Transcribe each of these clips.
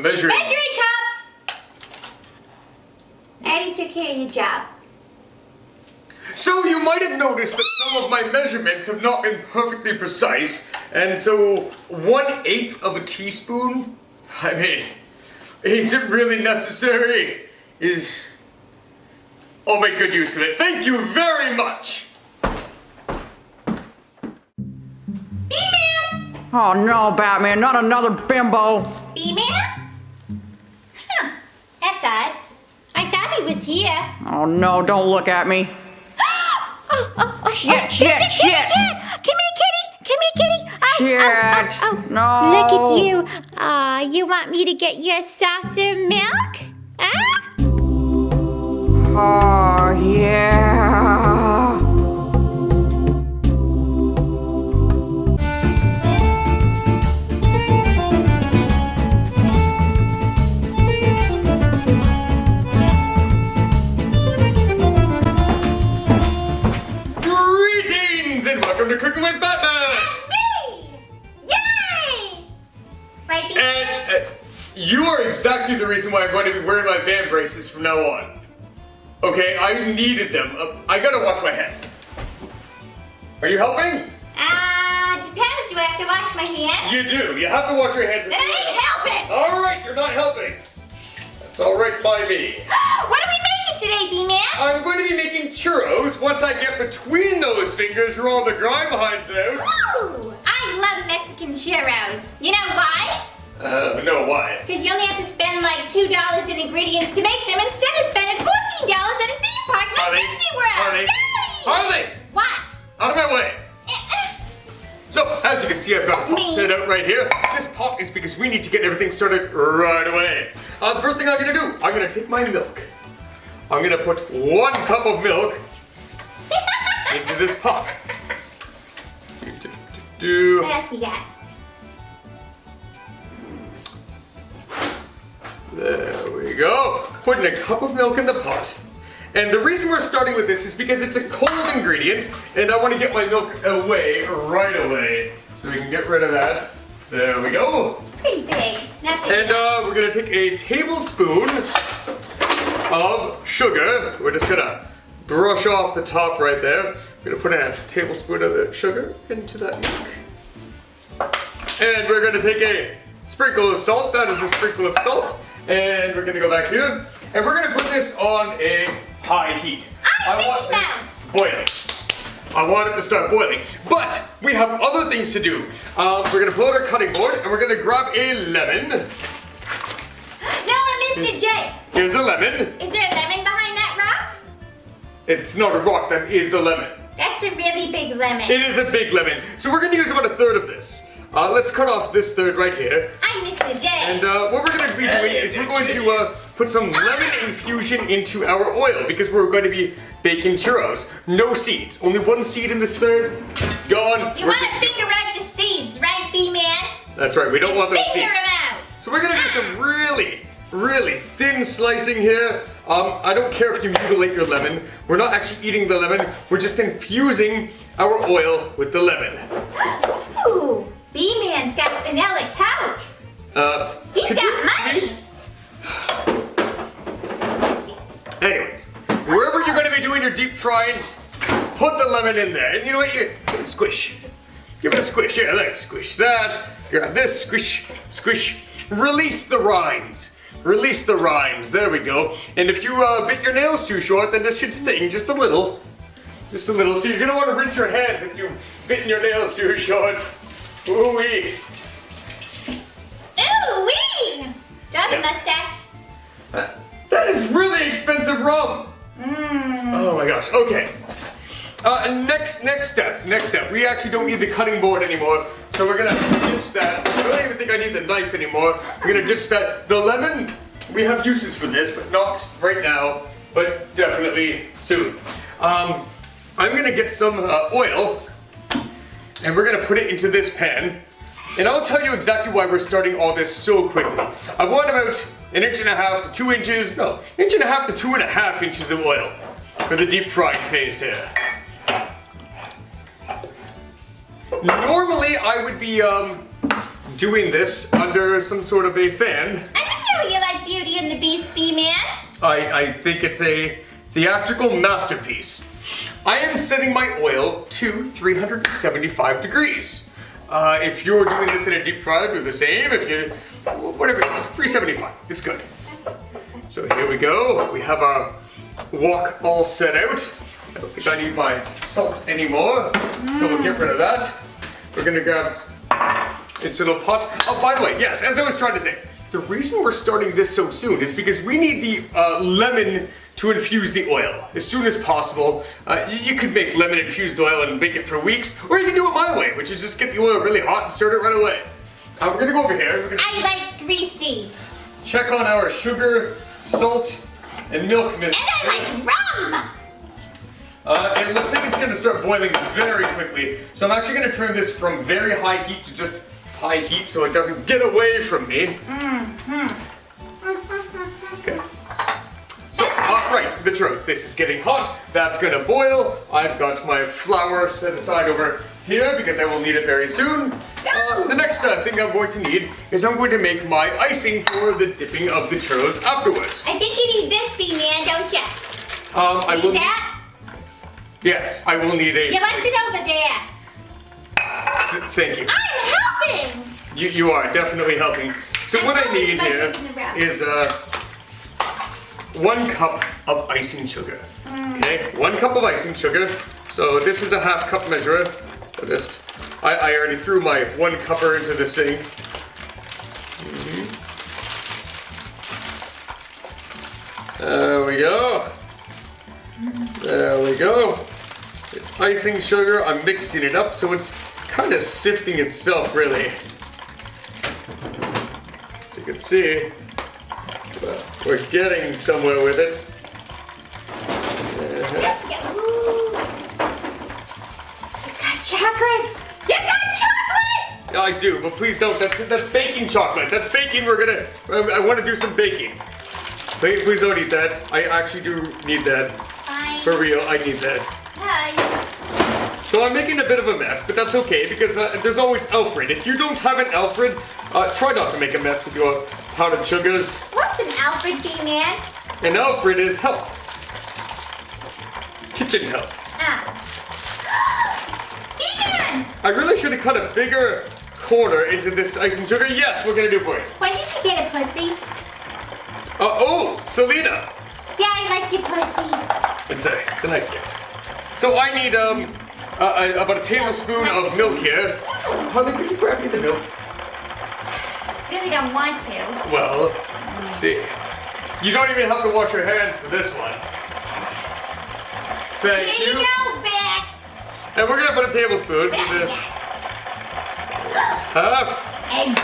measuring. Measuring cups! I already took care of your job. So you might have noticed that some of my measurements have not been perfectly precise, and so 1/8 of a teaspoon? I mean, is it really necessary? I'll make good use of it. Thank you very much! B-Man! Oh no, Batman, not another bimbo. B-Man? Huh, that's odd. I thought he was here. Oh no, don't look at me. Shit, shit, It's a shit. kitty cat! Come here, kitty! Come here, kitty! Shit. No. Look at you. You want me to get you a saucer of milk? Huh? Oh, yeah. Greetings and welcome to Cooking with Batman! Me! Yay! Right, B-Man? And you are exactly the reason why I'm going to be wearing my van braces from now on. Okay, I needed them. I gotta wash my hands. Are you helping? Depends. Do I have to wash my hands? You do. You have to wash your hands. Then I ain't helping! Alright, you're not helping. That's alright by me. What are we making today, B-Man? I'm going to be making churros once I get between those fingers where all the grime hides out. Ooh, I love Mexican churros. You know why? No, why? Because you only have to spend like $2 in ingredients to make them instead of spending $14 at a theme park like Harley, Disney World. Harley, Yay! Harley! What? Out of my way! So, as you can see, I've got a pot set out right here. This pot is because we need to get everything started right away. The first thing I'm gonna do, I'm gonna take my milk. I'm gonna put 1 cup of milk into this pot. What else you got? There we go. Putting a cup of milk in the pot. And the reason we're starting with this is because it's a cold ingredient, and I want to get my milk away right away. So we can get rid of that. There we go. Pretty big. Not big And enough. we're gonna take a tablespoon of sugar. We're just gonna brush off the top right there. We're gonna put a tablespoon of the sugar into that milk. And we're gonna take a sprinkle of salt. That is a sprinkle of salt. And we're gonna go back here. And we're gonna put this on a high heat. I'm I want Mickey this Mouse. boiling. I want it to start boiling. But we have other things to do. We're gonna pull out our cutting board and we're gonna grab a lemon. No, I missed it, Jay. Here's a lemon. Is there a lemon behind that rock? It's not a rock, that is the lemon. That's a really big lemon. It is a big lemon. So we're gonna use about 1/3 of this. Let's cut off this third right here. I missed it, Jay. And what we're gonna be doing is we're going to put some lemon infusion into our oil because we're going to be baking churros. No seeds, only 1 seed in this third. Gone. You want to finger out the seeds, right, B-Man? That's right, we don't want those Finger seeds. them out. So we're gonna do some really thin slicing here. I don't care if you mutilate your lemon. We're not actually eating the lemon. We're just infusing our oil with the lemon. Ooh, B-Man's got vanilla Coke. He's could got you money. please- Anyways, wherever you're gonna be doing your deep frying, put the lemon in there. And you know what? Give it a squish. Give it a squish. Here, let's squish that. Grab this, squish, squish. Release the rinds. Release the rinds. There we go. And if you bit your nails too short, then this should sting just a little. Just a little. So you're gonna want to rinse your hands if you've bitten your nails too short. Ooh-wee. Ooh-wee. Do I have a Yeah. mustache? That is really expensive rum. Oh my gosh. Okay. Next step. We actually don't need the cutting board anymore, so we're gonna ditch that. I don't even think I need the knife anymore. We're gonna ditch that. The lemon, we have uses for this, but not right now, but definitely soon. I'm gonna get some oil, and we're gonna put it into this pan. And I'll tell you exactly why we're starting all this so quickly. I want about 1.5 to 2 inches, no, 1.5 to 2.5 inches of oil for the deep frying phase here. Normally I would be doing this under some sort of a fan. I think know you like Beauty and the Beast, B-Man. I think it's a theatrical masterpiece. I am setting my oil to 375 degrees. If you're doing this in a deep fryer, do the same. If you, whatever, just 375. It's good. So here we go. We have our wok all set out. I don't think I need my salt anymore, so we'll get rid of that. We're gonna grab this little pot. Oh, by the way, yes, as I was trying to say, the reason we're starting this so soon is because we need the lemon to infuse the oil as soon as possible. You could make lemon infused oil and bake it for weeks, or you can do it my way, which is just get the oil really hot and stir it right away. We're gonna go over here. I like greasy. Check on our sugar, salt, and milk. And I like rum. It looks like it's going to start boiling very quickly. So I'm actually going to turn this from very high heat to just high heat so it doesn't get away from me. Okay. So, right, the churros. This is getting hot. That's going to boil. I've got my flour set aside over here because I will need it very soon. The next thing I'm going to need is I'm going to make my icing for the dipping of the churros afterwards. I think you need this, B-Man, don't you? I will Need that? Yes, I will need a... You left it over there. Thank you. I'm helping. You are definitely helping. So I'm what I helping need by here moving around. is 1 cup of icing sugar. Okay, 1 cup of icing sugar. So this is a half cup measure. I already threw my 1 cupper into the sink. There we go. There we go. It's icing sugar. I'm mixing it up so it's kind of sifting itself, really. As you can see, we're getting somewhere with it. Let's go. Ooh. You got chocolate. You got chocolate. I do, but please don't. That's baking chocolate. That's baking. I want to do some baking. Please don't eat that. I actually do need that. Fine. For real, I need that. Hi. So I'm making a bit of a mess, but that's okay because there's always Alfred. If you don't have an Alfred, try not to make a mess with your powdered sugars. What's an Alfred, B-Man? An Alfred is help. Kitchen help. B-Man! I really should have cut a bigger corner into this icing sugar. Yes, we're gonna do for you. When did you get a pussy? Oh, Selena. Yeah, I like your pussy. It's a nice gift. So I need about a tablespoon of milk here. Harley, could you grab me the milk? Really don't want to. Well, let's see. You don't even have to wash your hands for this one. Thank Here you. you go, Bats. And we're gonna put a tablespoon. So there's half, Eggs.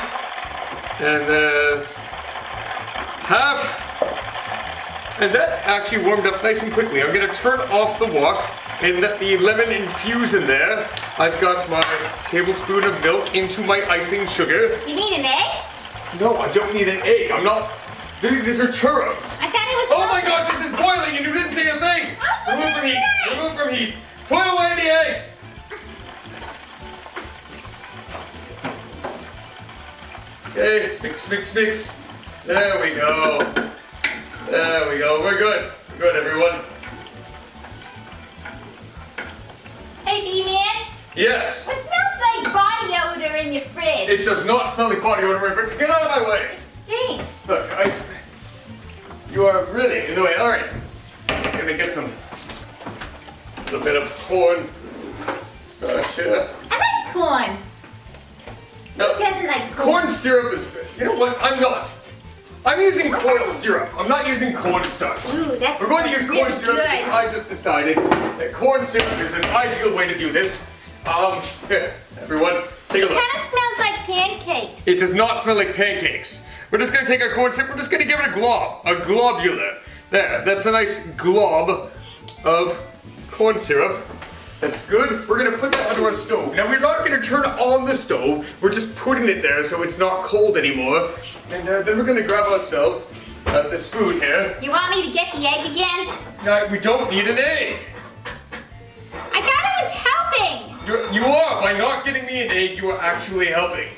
and there's half. And that actually warmed up nice and quickly. I'm gonna turn off the wok and let the lemon infuse in there. I've got my tablespoon of milk into my icing sugar. You need an egg? No, I don't need an egg. I'm not. These are churros. I thought it was. Oh my gosh, this is boiling and you didn't say a thing! Also Remove from very heat! nice. Remove from heat! Put away the egg! Okay, mix, mix, mix. There we go. There we go. We're good. We're good, everyone. Hey, B-Man. Yes. What smells like body odor in your fridge? It does not smell like body odor, but get out of my way! It stinks. Look, you are really in the way. All right. I'm gonna get a little bit of corn starch here. I like corn. No, Who doesn't like corn? corn syrup is. You know what? I'm not. I'm using corn syrup. I'm not using cornstarch. Ooh, that's We're going to use corn really syrup good. because I just decided that corn syrup is an ideal way to do this. Here, everyone, take a It look. kind of smells like pancakes. It does not smell like pancakes. We're just gonna take our corn syrup, we're just gonna give it a globular. There, that's a nice glob of corn syrup. That's good. We're gonna put that onto our stove. Now we're not gonna turn on the stove, we're just putting it there so it's not cold anymore. And then we're gonna grab ourselves the spoon here. You want me to get the egg again? Now, we don't need an egg. I thought I was helping. You are. By not getting me an egg, you are actually helping.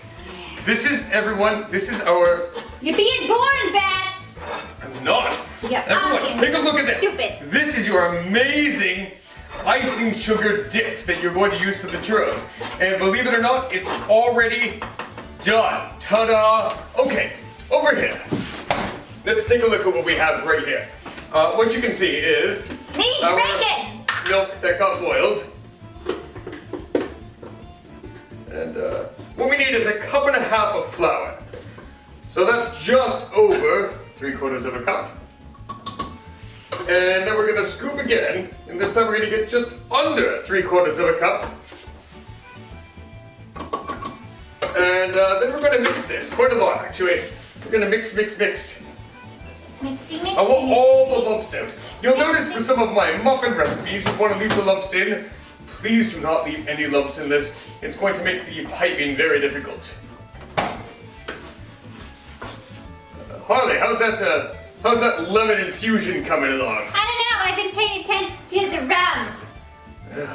This is, everyone, this is our You're being boring, Bats. I'm not. Yeah, Everyone, take a look at this. Stupid. This is your amazing icing sugar dip that you're going to use for the churros. And believe it or not, it's already done. Ta-da! Okay, over here. Let's take a look at what we have right here. What you can see is Needs bacon. milk that got boiled. And what we need is 1.5 cups of flour. So that's just over 3/4 of a cup. And then we're gonna scoop again, and this time we're gonna get just under 3/4 of a cup. And then we're gonna mix this, quite a lot actually. We're gonna mix. Mixy. I want all the lumps out. You'll notice for some of my muffin recipes, you want to leave the lumps in. Please do not leave any lumps in this. It's going to make the piping very difficult. Harley, how's that lemon infusion coming along? I don't know. I've been paying attention to the rum.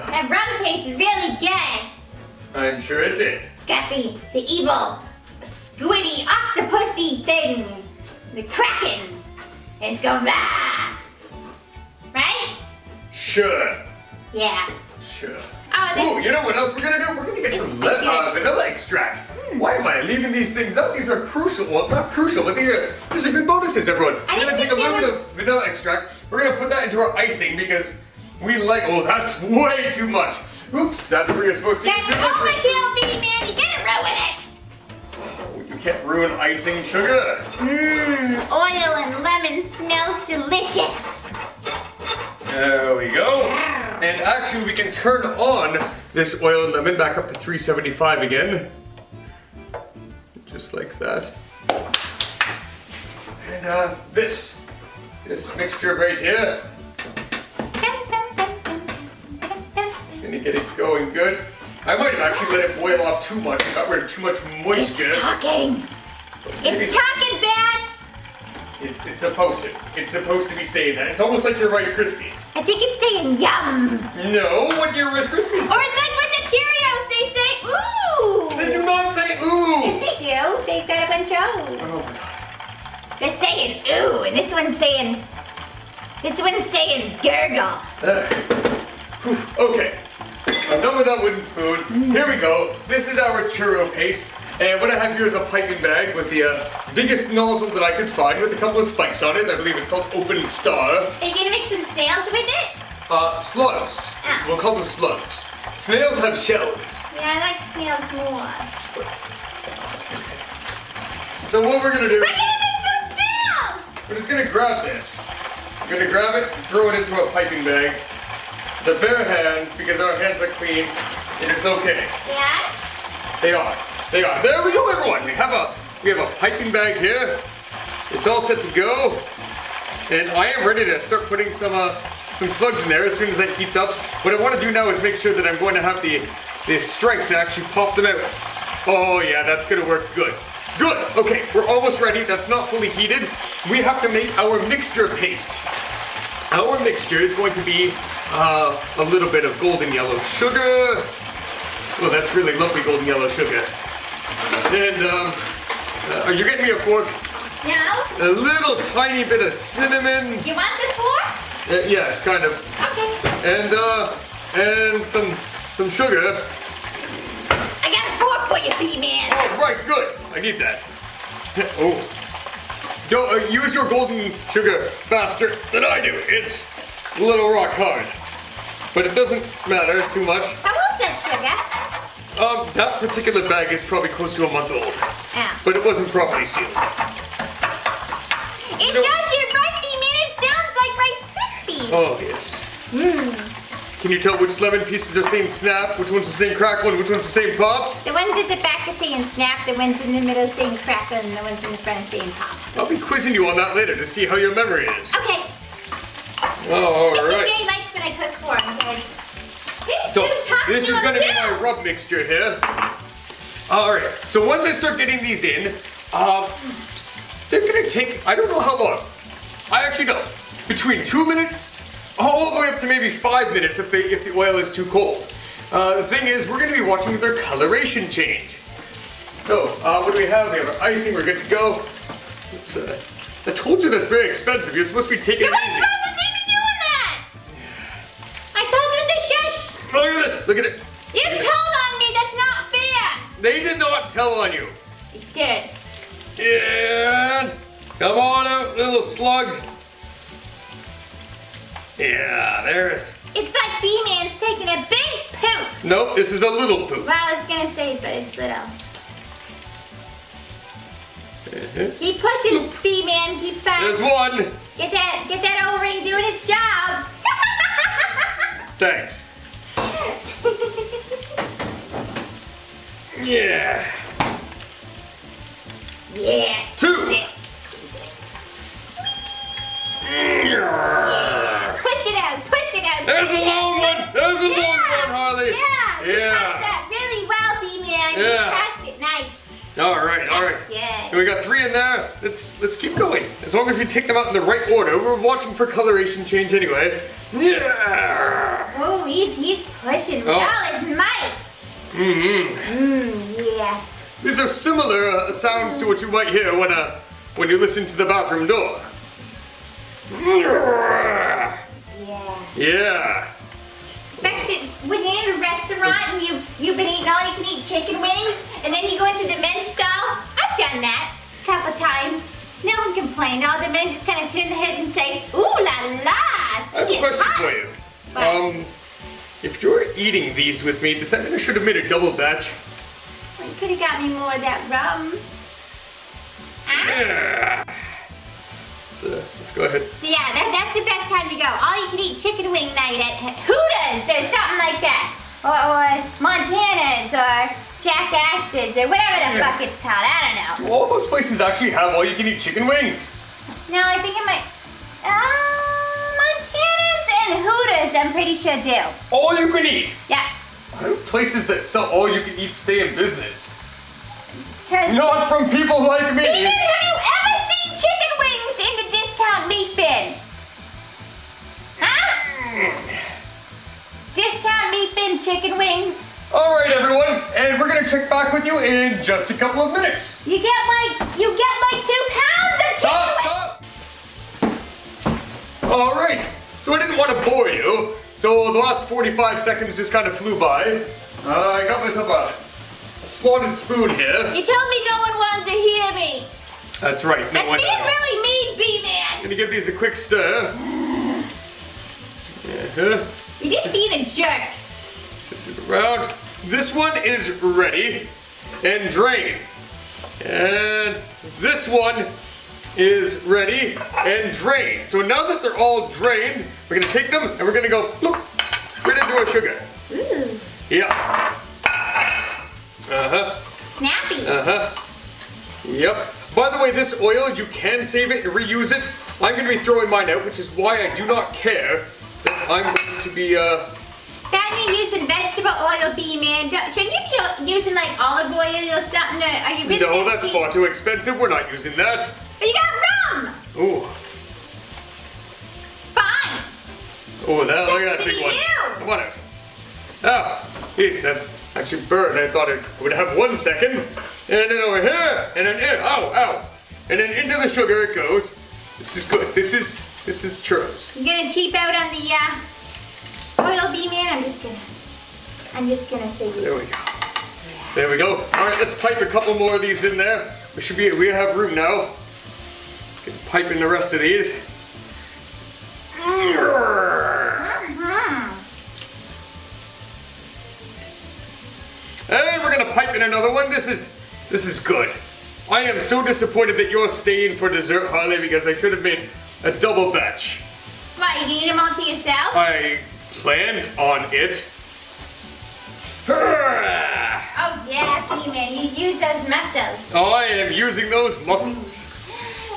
That rum tastes really good. I'm sure it did. Got the evil squiddy octopusy thing. The kraken. It's going blah. Right? Sure. Yeah. Sure. Oh, this. Ooh, you know what else we're gonna do? We're gonna get some It's good. vanilla extract. Why am I leaving these things out? These are crucial. Well, not crucial, but these are good bonuses, everyone. I We're didn't gonna take a think little there bit of was- vanilla extract. We're gonna put that into our icing because we like. Oh, that's way too much. Oops, that's where you're supposed to. That's overkill, baby man. You gotta ruin it. You can't ruin icing sugar. Oil and lemon smells delicious. There we go. And actually, we can turn on this oil and lemon back up to 375 again. Just like that. And this mixture right here. Gonna get it going good. I might have actually let it boil off too much. Got rid of too much moisture. It's talking. Maybe It's talking, Bats. It's supposed to. It's supposed to be saying that. It's almost like your Rice Krispies. I think it's saying yum. No, what do your Rice Krispies? Or it's like with the Cheerios, they say ooh. They do not say ooh. Yes, they do. They've got a bunch of ooh. Oh my god. They're saying ooh, and this one's saying gurgle. Whew, okay. I'm done with that wooden spoon. Here we go. This is our churro paste. And what I have here is a piping bag with the biggest nozzle that I could find with a couple of spikes on it. I believe it's called Open Star. Are you gonna make some snails with it? Slugs. Ah. We'll call them slugs. Snails have shells. Yeah, I like snails more. So what we're gonna do, We're gonna make some snails! we're just gonna grab this. We're gonna grab it, throw it into a piping bag. The bare hands, because our hands are clean, and it's okay. Yeah? They are. They are. There we go, everyone. We have a piping bag here. It's all set to go, and I am ready to start putting some slugs in there as soon as that heats up. What I want to do now is make sure that I'm going to have the strength to actually pop them out. Oh yeah, that's going to work good. Good. Okay, we're almost ready. That's not fully heated. We have to make our mixture paste. Our mixture is going to be a little bit of golden yellow sugar. Oh, that's really lovely golden yellow sugar. And are you getting me a fork? No? A little tiny bit of cinnamon. You want this fork? Yes, kind of. Okay. And some sugar. I got a fork for you, B-Man. Oh, right, good. I need that. Oh. Don't use your golden sugar faster than I do. It's a little rock hard. But it doesn't matter too much. How old's that sugar? That particular bag is probably close to a month old. Ah. But it wasn't properly sealed. It does, you're right, B-Man. It sounds like Rice Krispies. Oh, yes. Can you tell which lemon pieces are saying snap, which ones are saying crackle, and which ones are saying pop? The ones at the back are saying snap, the ones in the middle saying crackle, and the ones in the front are saying pop. I'll be quizzing you on that later to see how your memory is. Okay. Oh, all Mr. right. J likes when I cook for him, kids. So this is going to be my rub mixture here. All right. So once I start getting these in, they're going to take, I don't know how long. I actually don't. Between 2 minutes, all the way up to maybe 5 minutes if the oil is too cold. The thing is, we're going to be watching their coloration change. So what do we have? We have our icing. We're good to go. It's, I told you that's very expensive. You're supposed to be taking You it weren't easy. supposed to see me doing that! I told you to shush! Look at this. Look at it. You told on me, that's not fair! They did not tell on you. You did. And come on out, little slug. Yeah, there's. It's like B-Man's taking a big poop. Nope, this is the little poop. Well, I was gonna say, but it's little. Keep pushing, B-Man. Keep There's fast. one. Get that O-ring doing its job. Thanks. Yeah. Yes. Two. Yes. Push it out. Push it out. There's a long one. There's a long one, Harley. Yeah. You Yeah. passed that really well, B-Man. You Yeah. passed it nice. All right, all right. That's good. And we got 3 in there. Let's keep going. As long as you take them out in the right order. We're watching for coloration change anyway. Yeah. Oh, he's pushing with Oh. all his might. Yeah. These are similar sounds to what you might hear when you listen to the bathroom door. Yeah. Yeah. Especially when you're in a restaurant and you've been eating all you can eat chicken wings and then you go into the men's stall. I've done that a couple times. No one complained. All the men just kind of turn their heads and say, "Ooh la la." I have a question for you. What? If you're eating these with me, does that mean I should have made a double batch? Well, you could have got me more of that rum. Ah. Yeah. Let's go ahead. So yeah, that's the best time to go. All you can eat chicken wing night at Hooters or something like that. Or Montana's or Jack Astor's or whatever the fuck it's called. I don't know. Do all those places actually have all you can eat chicken wings? No, I think it might. Montana's and Hooters, I'm pretty sure do. All you can eat? Yeah. How do places that sell all you can eat stay in business? 'Cause Not from people like me. Even have you ever seen chicken wings in the discount meat bin? Huh? Discount meat bin chicken wings. All right, everyone, and we're gonna check back with you in just a couple of minutes. You get like 2 pounds of chicken wings. Stop! All right, so I didn't want to bore you, so the last 45 seconds just kind of flew by. I got myself a slotted spoon here. You told me no one wanted to hear me. That's right, no That's one. being really mean, B-Man. Gonna give these a quick stir. You're just being a jerk. Sit it around. This one is ready and drained. And this one is ready and drained. So now that they're all drained, we're gonna take them and we're gonna go bloop, right into our sugar. Ooh, Yeah. snappy. Yep. By the way, this oil, you can save it and reuse it. I'm gonna be throwing mine out, which is why I do not care that I'm going to be, That you're using vegetable oil, B-Man. Shouldn't you be using like olive oil or something? Or are you really no, that that's cheap? far too expensive. We're not using that. But you got rum. Ooh. Fine. Oh, that, look at that Sexy big one. you. Come on out. Oh, geez, that actually burned. I thought it would have 1 second. And then over here, and then in. Ow, ow. And then into the sugar it goes. This is good. This is churros. You gonna cheap out on the oil, B-Man? I'm just gonna say this. There we go. There we go. All right, let's pipe a couple more of these in there. We have room now. Get piping the rest of these. And we're gonna pipe in another one. This is good. I am so disappointed that you're staying for dessert, Harley, because I should have made a double batch. What, you can eat them all to yourself? I planned on it. Oh yeah, B-Man, you use those muscles. I am using those muscles.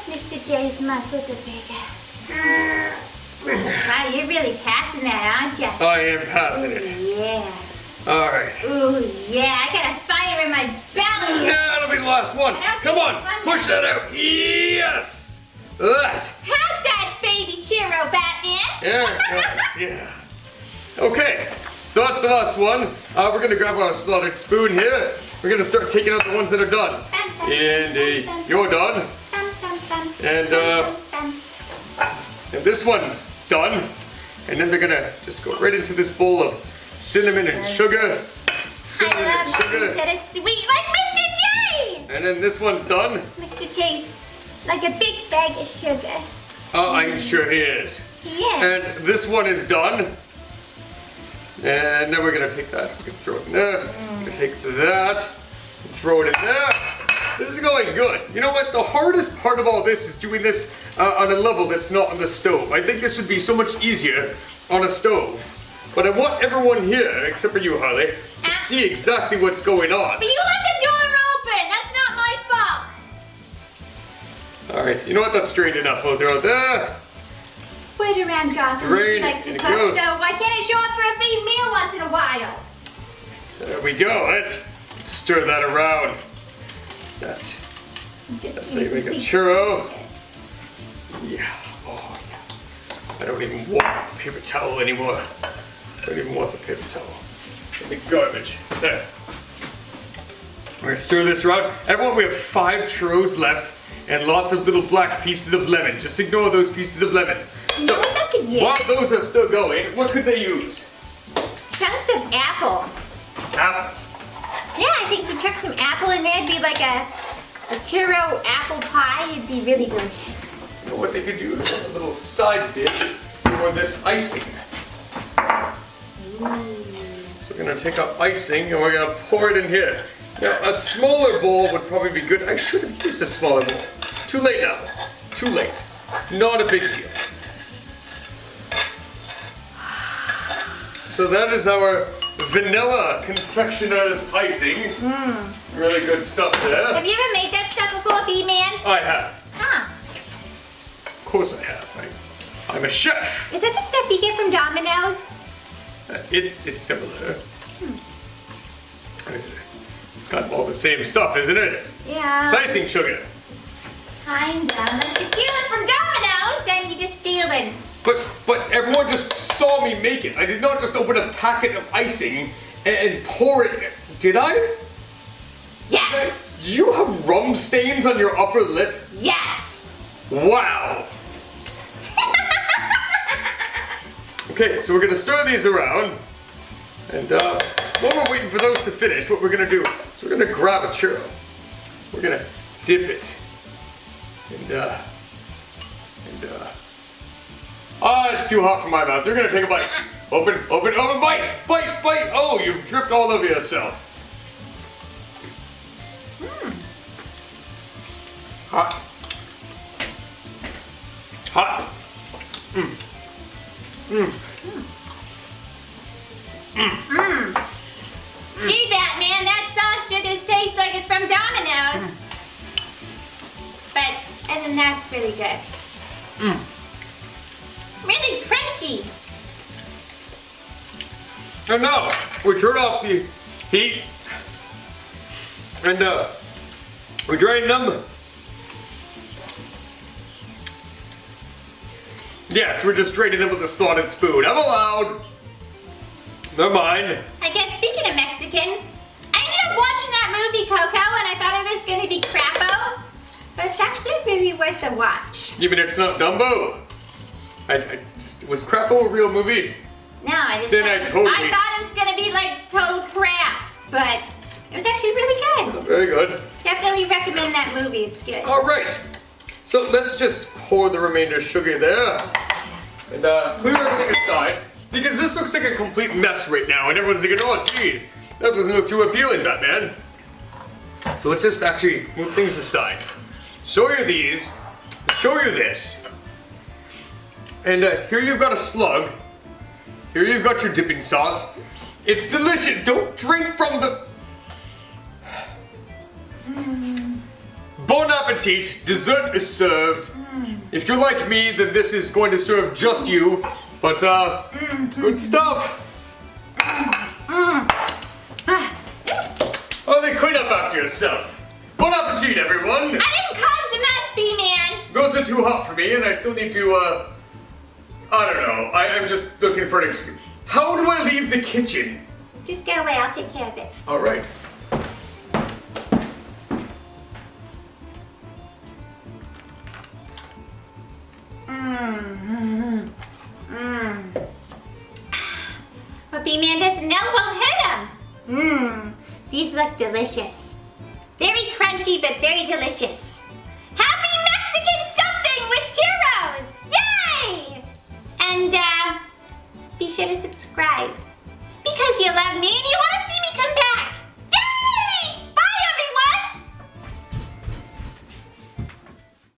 Mr. J's muscles are bigger. Wow, you're really passing that, aren't you? I am passing it. Yeah. All right. Ooh, yeah, I got a fire in my belly. That'll be the last one. I don't Come think on, it's fun push now. that out. Yes. That. How's that baby churro, Batman? Yeah. Okay, so that's the last one. We're gonna grab our slotted spoon here. We're gonna start taking out the ones that are done. And you're done. Bum, bum, bum, And this one's done. And then they're gonna just go right into this bowl of cinnamon and sugar. Cinnamon I and love sugar. things that are sweet, like Mr. J! And then this one's done. Mr. J's like a big bag of sugar. Oh, I'm sure he is. He is. And this one is done. And then we're gonna take that. We can throw it in there. We're gonna take that. And throw it in there. This is going good. You know what? The hardest part of all this is doing this on a level that's not on the stove. I think this would be so much easier on a stove. But I want everyone here, except for you, Harley, to see exactly what's going on. But you left the door open! That's not my fault! Alright, you know what? That's straight enough. We'll throw it there. Wait around, Gotham. Drain, Like to and it cook, goes. so why can't I show up for a free meal once in a while? There we go. Let's stir that around. That's how you make a churro. Yeah. Oh, yeah. I don't even want the paper towel anymore. I don't even want the paper towel. The garbage. There. We're gonna stir this around. Everyone, we have 5 churros left and lots of little black pieces of lemon. Just ignore those pieces of lemon. You know what I could use? While those are still going, what could they use? Chunks of apple. Apple. Yeah, I think we chuck some apple in there. It'd be like a churro apple pie. It'd be really delicious. You know what they could do is a little side dish for this icing. So we're gonna take our icing and we're gonna pour it in here. Now a smaller bowl would probably be good. I should have used a smaller bowl. Too late now. Too late. Not a big deal. So that is our vanilla confectioner's icing. Really good stuff there. Have you ever made that stuff before, B-Man? I have. Huh. Of course I have. I'm a chef. Is that the stuff you get from Domino's? It's similar. It's got all the same stuff, isn't it? Yeah. It's icing sugar. Kinda. If you steal it from Domino's, then you just stealing. But everyone just saw me make it. I did not just open a packet of icing and pour it. Did I? Yes. Do you have rum stains on your upper lip? Yes. Wow. Okay, so we're gonna stir these around. And while we're waiting for those to finish, what we're gonna do is we're gonna grab a churro. We're gonna dip it. It's too hot for my mouth. They're gonna take a bite. Open, bite, bite. Oh, you've dripped all over yourself. Hot. Gee, Batman, that sauce sure does taste like it's from Domino's. But, other than that, it's really good. Really crunchy. And now, we turn off the heat. And we drain them. Yes, we're just draining them with a slotted spoon. I'm allowed. They're mine. I guess, speaking of Mexican, I ended up watching that movie, Coco, and I thought it was going to be crapo. But it's actually really worth a watch. You mean it's not Dumbo? Was Crapo a real movie? No, I just Then thought, I thought it was going to be like total crap. But it was actually really good. Very good. Definitely recommend that movie. It's good. All right. So let's just pour the remainder of sugar there. And clear everything aside. Because this looks like a complete mess right now. And everyone's thinking, oh, geez, that doesn't look too appealing, Batman. So let's just actually move things aside. Show you these. Show you this. And here you've got a slug. Here you've got your dipping sauce. It's delicious. Don't drink from the... Bon appetit. Dessert is served. If you're like me, then this is going to serve just you. But it's good stuff. Oh, then clean up after yourself. Bon appetit, everyone. I didn't cause the mess, B-Man. Those are too hot for me, and I still need to, I don't know. I'm just looking for an excuse. How do I leave the kitchen? Just go away. I'll take care of it. All right. snow won't hit them. Mmm, these look delicious. Very crunchy, but very delicious. Happy Mexican something with churros! Yay! And be sure to subscribe because you love me and you want to see me come back.